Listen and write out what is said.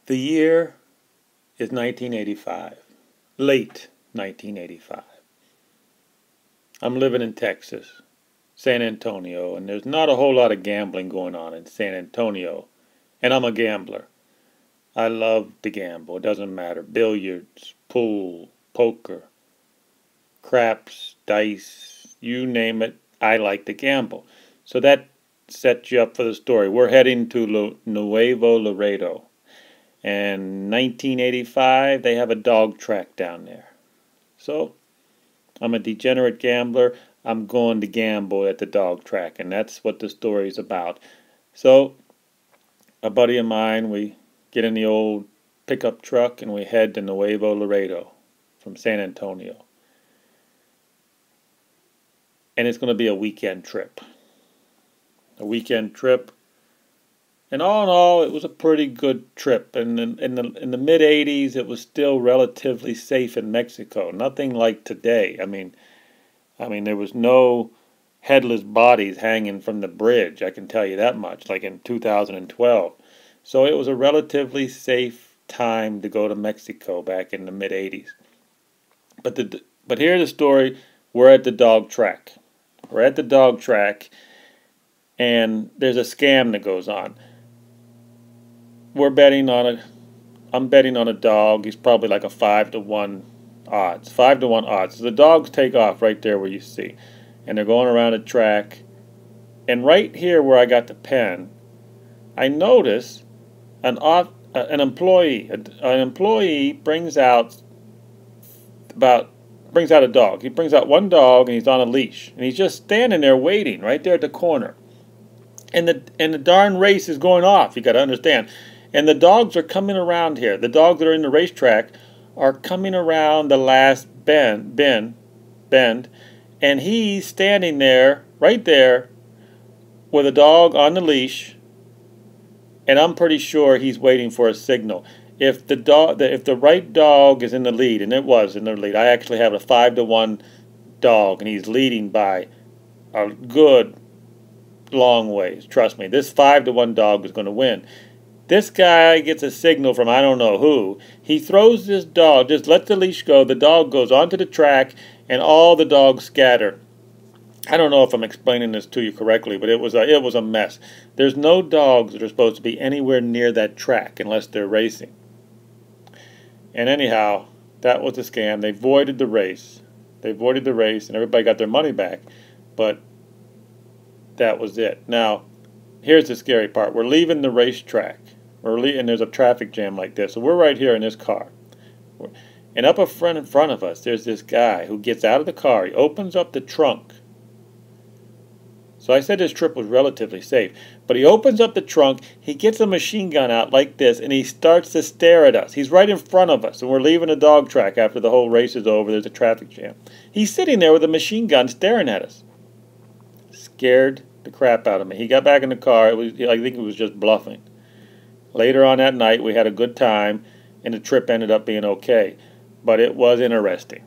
The year is 1985, late 1985. I'm living in Texas, San Antonio, and there's not a whole lot of gambling going on in San Antonio. And I'm a gambler. I love to gamble. It doesn't matter. Billiards, pool, poker, craps, dice, you name it, I like to gamble. So that sets you up for the story. We're heading to Nuevo, Laredo. And 1985, they have a dog track down there. So, I'm a degenerate gambler. I'm going to gamble at the dog track, and that's what the story's about. So, a buddy of mine, we get in the old pickup truck and we head to Nuevo Laredo from San Antonio. And it's going to be a weekend trip. A weekend trip. And all in all, it was a pretty good trip. And in the mid '80s, it was still relatively safe in Mexico. Nothing like today. I mean, there was no headless bodies hanging from the bridge. I can tell you that much. Like in 2012, so it was a relatively safe time to go to Mexico back in the mid '80s. But here's the story. We're at the dog track. We're at the dog track, and there's a scam that goes on. I'm betting on a dog. He's probably like a 5-to-1 odds. 5-to-1 odds. So the dogs take off right there where you see. And they're going around the track. And right here where I got the pen, I notice an employee. An employee brings out a dog. He brings out one dog and he's on a leash. And he's just standing there waiting right there at the corner. And the darn race is going off. You got to understand. And the dogs are coming around here. The dogs that are in the racetrack are coming around the last bend, and he's standing there, right there, with a dog on the leash, and I'm pretty sure he's waiting for a signal. If the right dog is in the lead, and it was in the lead, I actually have a 5-to-1 dog, and he's leading by a good long ways. Trust me, this 5-to-1 dog is going to win. This guy gets a signal from I don't know who. He throws this dog, just lets the leash go. The dog goes onto the track, and all the dogs scatter. I don't know if I'm explaining this to you correctly, but it was a mess. There's no dogs that are supposed to be anywhere near that track unless they're racing. And anyhow, that was a scam. They voided the race. They voided the race, and everybody got their money back. But that was it. Now, here's the scary part. We're leaving the racetrack. And there's a traffic jam like this. So we're right here in this car. And up in front of us, there's this guy who gets out of the car. He opens up the trunk. So I said this trip was relatively safe. But he opens up the trunk, he gets a machine gun out like this, and he starts to stare at us. He's right in front of us, and we're leaving a dog track after the whole race is over. There's a traffic jam. He's sitting there with a machine gun staring at us. Scared the crap out of me. He got back in the car. I think he was just bluffing. Later on that night, we had a good time, and the trip ended up being okay. But it was interesting.